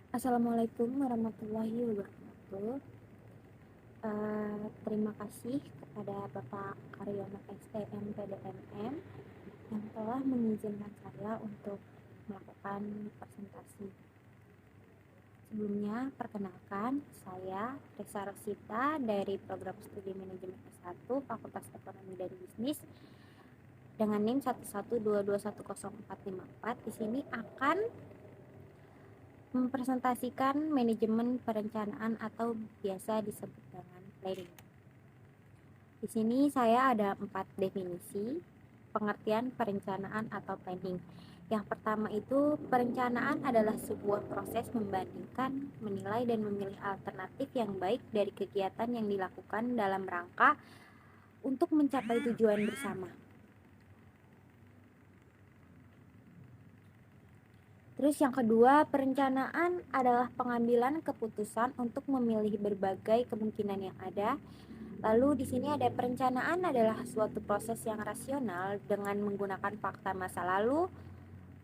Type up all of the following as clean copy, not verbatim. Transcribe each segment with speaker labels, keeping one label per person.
Speaker 1: Assalamualaikum warahmatullahi wabarakatuh. Terima kasih kepada Bapak Karyono STM PDMM yang telah mengizinkan saya untuk melakukan presentasi. Sebelumnya, perkenalkan, saya Resa Rosita dari Program Studi Manajemen S1 Fakultas Ekonomi dan Bisnis dengan NIM 112210454. Di sini akan mempresentasikan manajemen perencanaan atau biasa disebut dengan planning. Di sini saya ada 4 definisi pengertian perencanaan atau planning. Yang pertama itu, perencanaan adalah sebuah proses membandingkan, menilai, dan memilih alternatif yang baik dari kegiatan yang dilakukan dalam rangka untuk mencapai tujuan bersama. Terus yang kedua, perencanaan adalah pengambilan keputusan untuk memilih berbagai kemungkinan yang ada. Lalu di sini ada perencanaan adalah suatu proses yang rasional dengan menggunakan fakta masa lalu,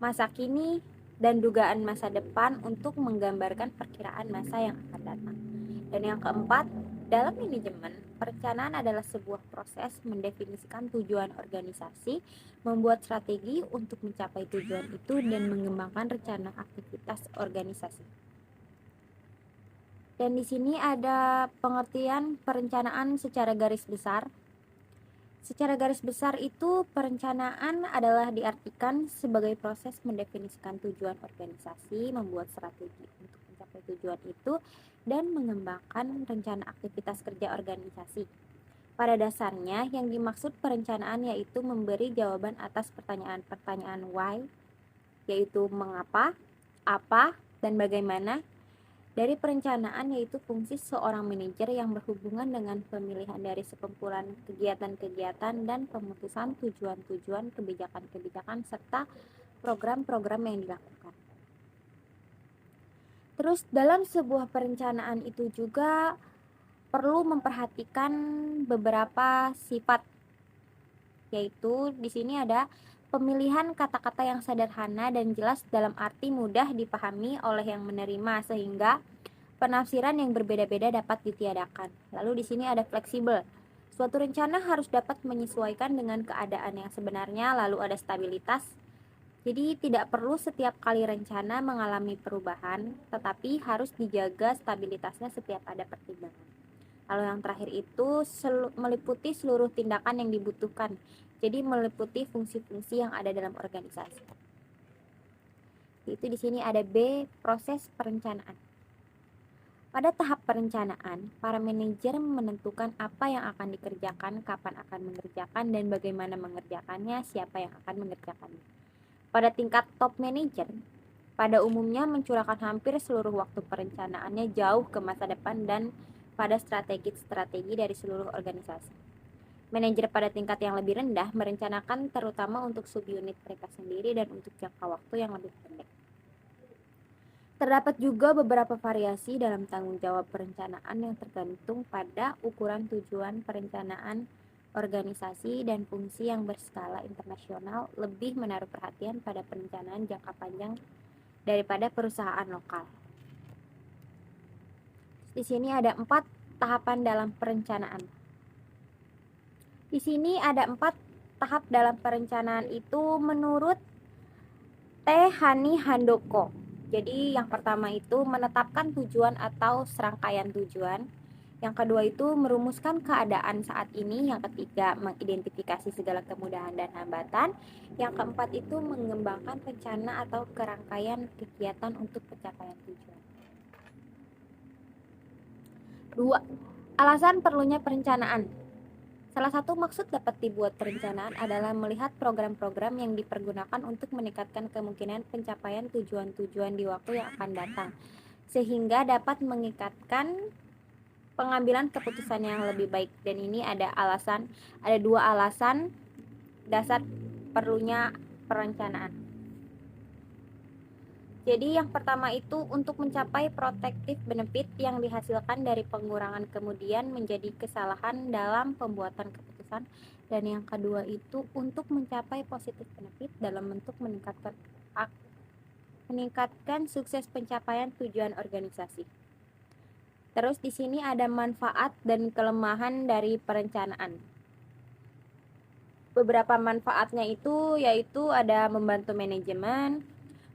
Speaker 1: masa kini, dan dugaan masa depan untuk menggambarkan perkiraan masa yang akan datang. Dan yang keempat, dalam manajemen, perencanaan adalah sebuah proses mendefinisikan tujuan organisasi, membuat strategi untuk mencapai tujuan itu, dan mengembangkan rencana aktivitas organisasi. Dan di sini ada pengertian perencanaan secara garis besar. Secara garis besar itu, perencanaan adalah diartikan sebagai proses mendefinisikan tujuan organisasi, membuat strategi untuk mencapai tujuan itu, dan mengembangkan rencana aktivitas kerja organisasi. Pada dasarnya, yang dimaksud perencanaan yaitu memberi jawaban atas pertanyaan-pertanyaan why, yaitu mengapa, apa, dan bagaimana, dari perencanaan yaitu fungsi seorang manajer yang berhubungan dengan pemilihan dari sekumpulan kegiatan-kegiatan dan pemutusan tujuan-tujuan kebijakan-kebijakan serta program-program yang dilakukan. Terus dalam sebuah perencanaan itu juga perlu memperhatikan beberapa sifat, yaitu di sini ada pemilihan kata-kata yang sederhana dan jelas dalam arti mudah dipahami oleh yang menerima sehingga penafsiran yang berbeda-beda dapat ditiadakan. Lalu di sini ada fleksibel. Suatu rencana harus dapat menyesuaikan dengan keadaan yang sebenarnya, lalu ada stabilitas. Jadi tidak perlu setiap kali rencana mengalami perubahan, tetapi harus dijaga stabilitasnya setiap ada pertimbangan. Lalu yang terakhir itu meliputi seluruh tindakan yang dibutuhkan. Jadi meliputi fungsi-fungsi yang ada dalam organisasi. Itu di sini ada B, proses perencanaan. Pada tahap perencanaan, para manajer menentukan apa yang akan dikerjakan, kapan akan mengerjakan, dan bagaimana mengerjakannya, siapa yang akan mengerjakannya. Pada tingkat top manager, pada umumnya mencurahkan hampir seluruh waktu perencanaannya jauh ke masa depan dan pada strategi-strategi dari seluruh organisasi. Manajer pada tingkat yang lebih rendah merencanakan terutama untuk subunit mereka sendiri dan untuk jangka waktu yang lebih pendek. Terdapat juga beberapa variasi dalam tanggung jawab perencanaan yang tergantung pada ukuran tujuan perencanaan organisasi dan fungsi yang berskala internasional lebih menaruh perhatian pada perencanaan jangka panjang daripada perusahaan lokal. Di sini ada 4 tahapan dalam perencanaan. Di sini ada 4 tahap dalam perencanaan itu menurut T. Hani Handoko. Jadi yang pertama itu menetapkan tujuan atau serangkaian tujuan. Yang kedua itu merumuskan keadaan saat ini. Yang ketiga mengidentifikasi segala kemudahan dan hambatan. Yang keempat itu mengembangkan rencana atau kerangkaian kegiatan untuk pencapaian tujuan. 2. Alasan perlunya perencanaan. Salah satu maksud dapat dibuat perencanaan adalah melihat program-program yang dipergunakan untuk meningkatkan kemungkinan pencapaian tujuan-tujuan di waktu yang akan datang, sehingga dapat mengikatkan pengambilan keputusan yang lebih baik. Dan ini ada 2 alasan dasar perlunya perencanaan. Jadi yang pertama itu untuk mencapai protective benefit yang dihasilkan dari pengurangan kemudian menjadi kesalahan dalam pembuatan keputusan, dan yang kedua itu untuk mencapai positive benefit dalam bentuk meningkatkan meningkatkan sukses pencapaian tujuan organisasi. Terus di sini ada manfaat dan kelemahan dari perencanaan. Beberapa manfaatnya itu yaitu ada membantu manajemen,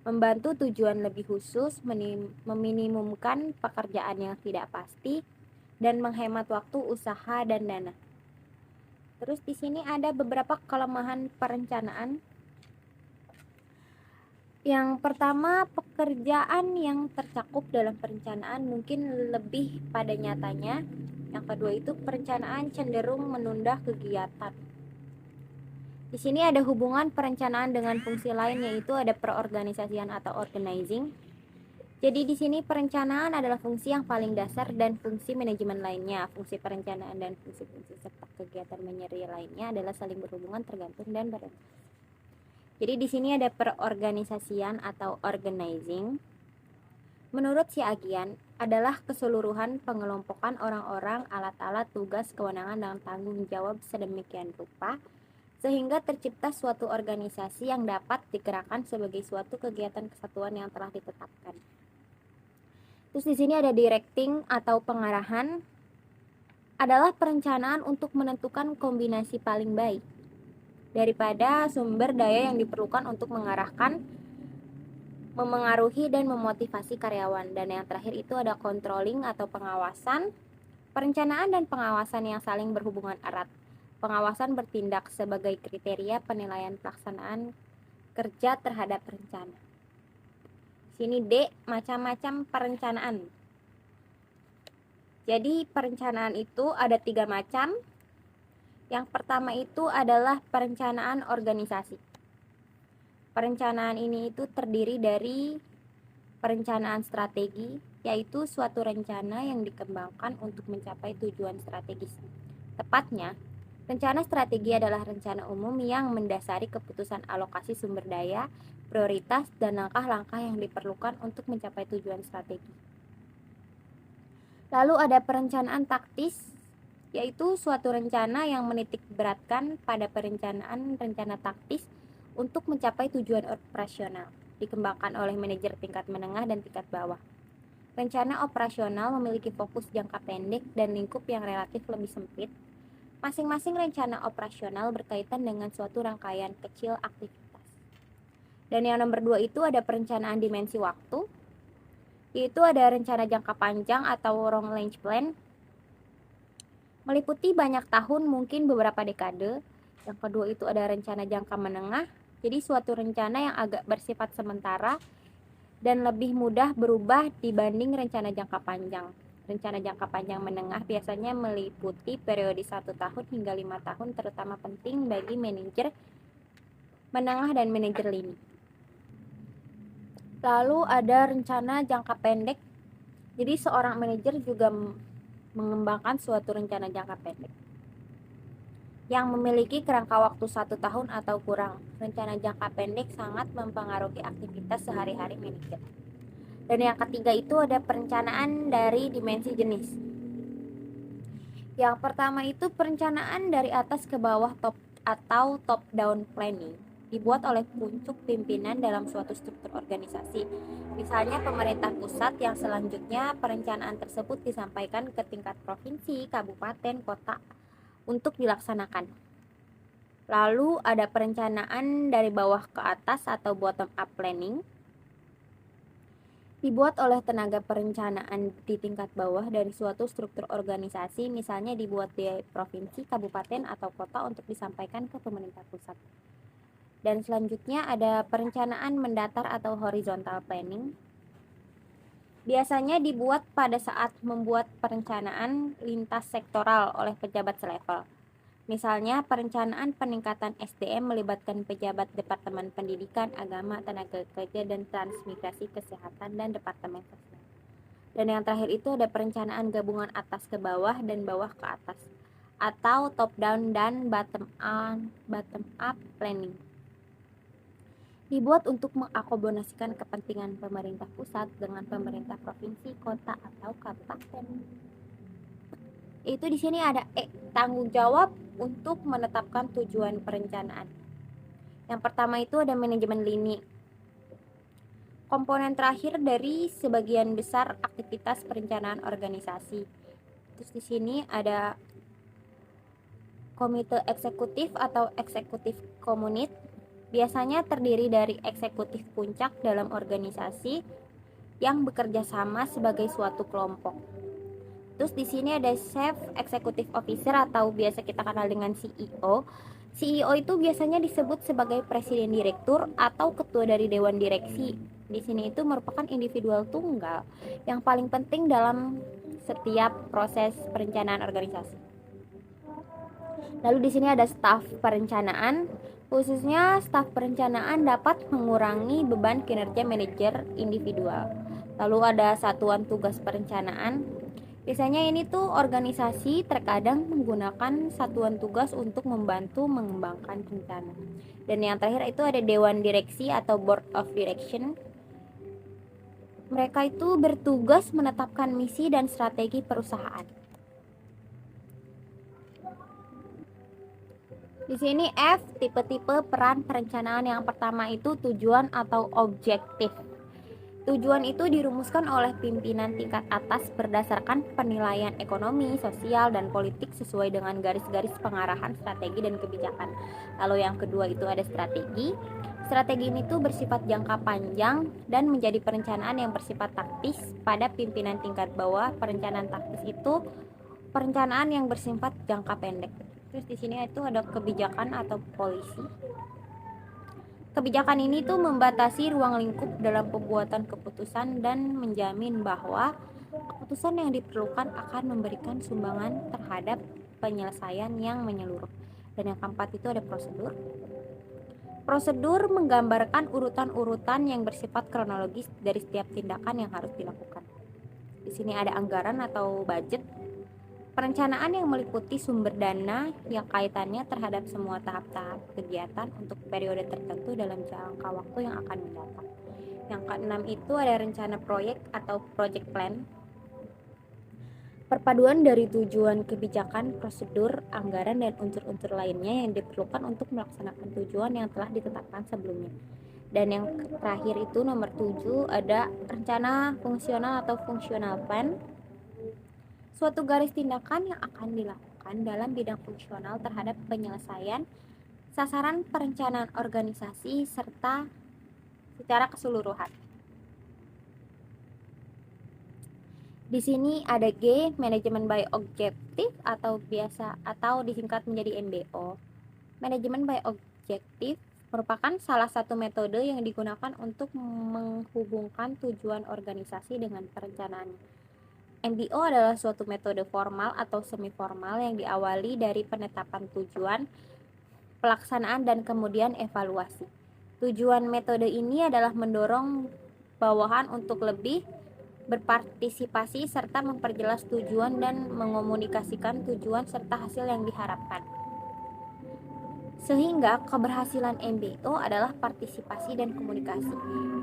Speaker 1: membantu tujuan lebih khusus, meminimumkan pekerjaan yang tidak pasti, dan menghemat waktu, usaha, dan dana. Terus di sini ada beberapa kelemahan perencanaan. Yang pertama, pekerjaan yang tercakup dalam perencanaan mungkin lebih pada nyatanya. Yang kedua itu perencanaan cenderung menunda kegiatan. Di sini ada hubungan perencanaan dengan fungsi lain, yaitu ada perorganisasian atau organizing. Jadi di sini perencanaan adalah fungsi yang paling dasar dan fungsi manajemen lainnya. Fungsi perencanaan dan fungsi-fungsi serta kegiatan menyeri lainnya adalah saling berhubungan, tergantung, dan berinteraksi. Jadi di sini ada perorganisasian atau organizing. Menurut si Agian, adalah keseluruhan pengelompokan orang-orang, alat-alat, tugas, kewenangan, dan tanggung jawab sedemikian rupa sehingga tercipta suatu organisasi yang dapat digerakkan sebagai suatu kegiatan kesatuan yang telah ditetapkan. Terus di sini ada directing atau pengarahan, adalah perencanaan untuk menentukan kombinasi paling baik daripada sumber daya yang diperlukan untuk mengarahkan, memengaruhi, dan memotivasi karyawan. Dan yang terakhir itu ada controlling atau pengawasan, perencanaan dan pengawasan yang saling berhubungan erat. Pengawasan bertindak sebagai kriteria penilaian pelaksanaan kerja terhadap rencana. Sini D, macam-macam perencanaan. Jadi perencanaan itu ada 3 macam. Yang pertama itu adalah perencanaan organisasi. Perencanaan ini itu terdiri dari perencanaan strategi, yaitu suatu rencana yang dikembangkan untuk mencapai tujuan strategis. Tepatnya, rencana strategi adalah rencana umum yang mendasari keputusan alokasi sumber daya, prioritas, dan langkah-langkah yang diperlukan untuk mencapai tujuan strategi. Lalu ada perencanaan taktis, yaitu suatu rencana yang menitik beratkan pada perencanaan rencana taktis untuk mencapai tujuan operasional, dikembangkan oleh manajer tingkat menengah dan tingkat bawah. Rencana operasional memiliki fokus jangka pendek dan lingkup yang relatif lebih sempit. Masing-masing rencana operasional berkaitan dengan suatu rangkaian kecil aktivitas. Dan yang nomor 2 itu ada perencanaan dimensi waktu, yaitu ada rencana jangka panjang atau long range plan, meliputi banyak tahun, mungkin beberapa dekade. Yang kedua itu ada rencana jangka menengah, jadi suatu rencana yang agak bersifat sementara dan lebih mudah berubah dibanding rencana jangka panjang. Rencana jangka panjang menengah biasanya meliputi periode 1 tahun hingga 5 tahun, terutama penting bagi manajer menengah dan manajer lini. Lalu ada rencana jangka pendek. Jadi seorang manajer juga mengembangkan suatu rencana jangka pendek yang memiliki kerangka waktu 1 tahun atau kurang. Rencana jangka pendek sangat mempengaruhi aktivitas sehari-hari manajer. Dan yang ketiga itu ada perencanaan dari dimensi jenis. Yang pertama itu perencanaan dari atas ke bawah atau top down planning, dibuat oleh pucuk pimpinan dalam suatu struktur organisasi. Misalnya pemerintah pusat, yang selanjutnya perencanaan tersebut disampaikan ke tingkat provinsi, kabupaten, kota untuk dilaksanakan. Lalu ada perencanaan dari bawah ke atas atau bottom up planning, dibuat oleh tenaga perencanaan di tingkat bawah dari suatu struktur organisasi, misalnya dibuat di provinsi, kabupaten, atau kota untuk disampaikan ke pemerintah pusat. Dan selanjutnya ada perencanaan mendatar atau horizontal planning. Biasanya dibuat pada saat membuat perencanaan lintas sektoral oleh pejabat selevel. Misalnya perencanaan peningkatan SDM melibatkan pejabat Departemen Pendidikan, Agama, Tenaga Kerja, dan Transmigrasi, Kesehatan, dan Departemen Sosial. Dan yang terakhir itu ada perencanaan gabungan atas ke bawah dan bawah ke atas, atau top down dan bottom up planning, dibuat untuk mengakomodasikan kepentingan pemerintah pusat dengan pemerintah provinsi, kota, atau kabupaten. Itu di sini ada tanggung jawab untuk menetapkan tujuan perencanaan. Yang pertama itu ada manajemen lini. komponen terakhir dari sebagian besar aktivitas perencanaan organisasi. Terus di sini ada komite eksekutif atau eksekutif komunit, biasanya terdiri dari eksekutif puncak dalam organisasi yang bekerja sama sebagai suatu kelompok. Terus di sini ada Chief Executive Officer atau biasa kita kenal dengan CEO. CEO itu biasanya disebut sebagai presiden direktur atau ketua dari dewan direksi. Di sini itu merupakan individual tunggal yang paling penting dalam setiap proses perencanaan organisasi. Lalu di sini ada staf perencanaan. Khususnya staf perencanaan dapat mengurangi beban kinerja manajer individual. Lalu ada satuan tugas perencanaan. Biasanya ini tuh organisasi terkadang menggunakan satuan tugas untuk membantu mengembangkan rencana. Dan yang terakhir itu ada dewan direksi atau board of direction. Mereka itu bertugas menetapkan misi dan strategi perusahaan. Di sini F, tipe-tipe peran perencanaan. Yang pertama itu tujuan atau objektif. Tujuan itu dirumuskan oleh pimpinan tingkat atas berdasarkan penilaian ekonomi, sosial, dan politik sesuai dengan garis-garis pengarahan strategi dan kebijakan. Lalu yang kedua itu ada strategi. Strategi ini tuh bersifat jangka panjang dan menjadi perencanaan yang bersifat taktis pada pimpinan tingkat bawah. Perencanaan taktis itu perencanaan yang bersifat jangka pendek. Terus di sini itu ada kebijakan atau polisi. Kebijakan ini tuh membatasi ruang lingkup dalam pembuatan keputusan dan menjamin bahwa keputusan yang diperlukan akan memberikan sumbangan terhadap penyelesaian yang menyeluruh. Dan yang keempat itu ada prosedur. Prosedur menggambarkan urutan-urutan yang bersifat kronologis dari setiap tindakan yang harus dilakukan. Di sini ada anggaran atau budget. Perencanaan yang meliputi sumber dana yang kaitannya terhadap semua tahap-tahap kegiatan untuk periode tertentu dalam jangka waktu yang akan mendatang. Yang keenam itu ada rencana proyek atau project plan. Perpaduan dari tujuan kebijakan, prosedur, anggaran, dan unsur-unsur lainnya yang diperlukan untuk melaksanakan tujuan yang telah ditetapkan sebelumnya. Dan yang terakhir itu nomor 7 ada rencana fungsional atau functional plan. Suatu garis tindakan yang akan dilakukan dalam bidang fungsional terhadap penyelesaian sasaran perencanaan organisasi serta secara keseluruhan. Di sini ada G, manajemen by objective atau disingkat menjadi MBO. Manajemen by objective merupakan salah satu metode yang digunakan untuk menghubungkan tujuan organisasi dengan perencanaannya. MBO adalah suatu metode formal atau semi formal yang diawali dari penetapan tujuan, pelaksanaan, dan kemudian evaluasi. Tujuan metode ini adalah mendorong bawahan untuk lebih berpartisipasi serta memperjelas tujuan dan mengomunikasikan tujuan serta hasil yang diharapkan. Sehingga keberhasilan MBO adalah partisipasi dan komunikasi.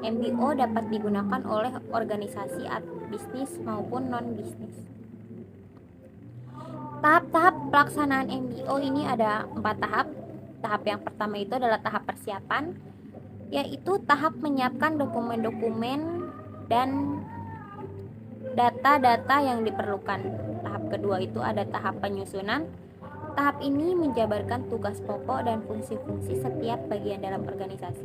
Speaker 1: MBO dapat digunakan oleh organisasi bisnis maupun non-bisnis. Tahap-tahap pelaksanaan MBO ini ada 4 tahap. Tahap yang pertama itu adalah tahap persiapan, yaitu tahap menyiapkan dokumen-dokumen dan data-data yang diperlukan. Tahap kedua itu ada tahap penyusunan. Tahap ini menjabarkan tugas pokok dan fungsi-fungsi setiap bagian dalam organisasi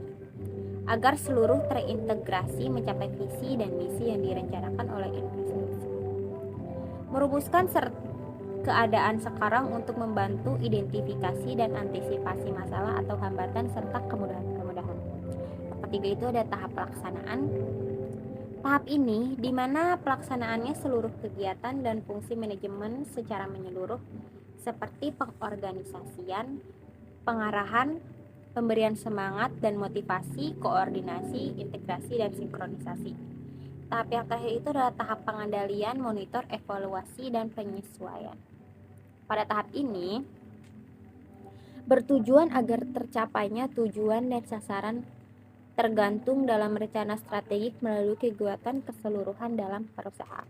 Speaker 1: agar seluruh terintegrasi mencapai visi dan misi yang direncanakan oleh organisasi. Merumuskan keadaan sekarang untuk membantu identifikasi dan antisipasi masalah atau hambatan serta kemudahan-kemudahan. Yang ketiga itu ada tahap pelaksanaan. Tahap ini di mana pelaksanaannya seluruh kegiatan dan fungsi manajemen secara menyeluruh seperti pengorganisasian, pengarahan, pemberian semangat dan motivasi, koordinasi, integrasi, dan sinkronisasi. Tahap yang terakhir itu adalah tahap pengendalian, monitor, evaluasi, dan penyesuaian. Pada tahap ini bertujuan agar tercapainya tujuan dan sasaran tergantung dalam rencana strategik melalui kegiatan keseluruhan dalam perusahaan.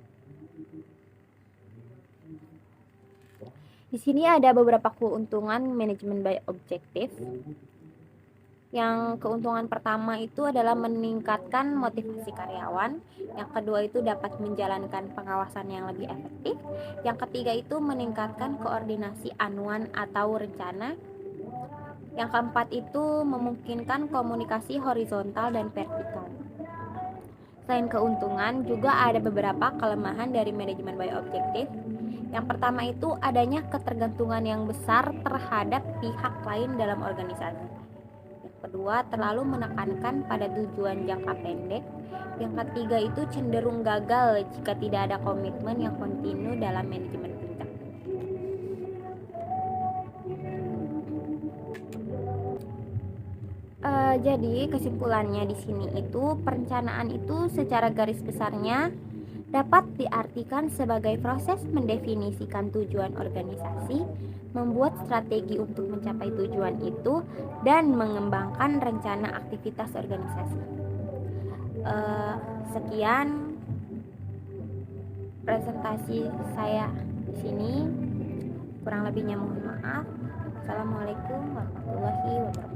Speaker 1: Di sini ada beberapa keuntungan manajemen by objective. Yang keuntungan pertama itu adalah meningkatkan motivasi karyawan. Yang kedua itu dapat menjalankan pengawasan yang lebih efektif. Yang ketiga itu meningkatkan koordinasi anuan atau rencana. Yang keempat itu memungkinkan komunikasi horizontal dan vertikal. Selain keuntungan, juga ada beberapa kelemahan dari manajemen by objektif. Yang pertama itu adanya ketergantungan yang besar terhadap pihak lain dalam organisasi. Yang kedua, terlalu menekankan pada tujuan jangka pendek. Yang ketiga itu cenderung gagal jika tidak ada komitmen yang kontinu dalam manajemen puncak. Jadi kesimpulannya di sini itu perencanaan itu secara garis besarnya dapat diartikan sebagai proses mendefinisikan tujuan organisasi, membuat strategi untuk mencapai tujuan itu, dan mengembangkan rencana aktivitas organisasi. Sekian presentasi saya di sini. Kurang lebihnya mohon maaf. Assalamualaikum warahmatullahi wabarakatuh.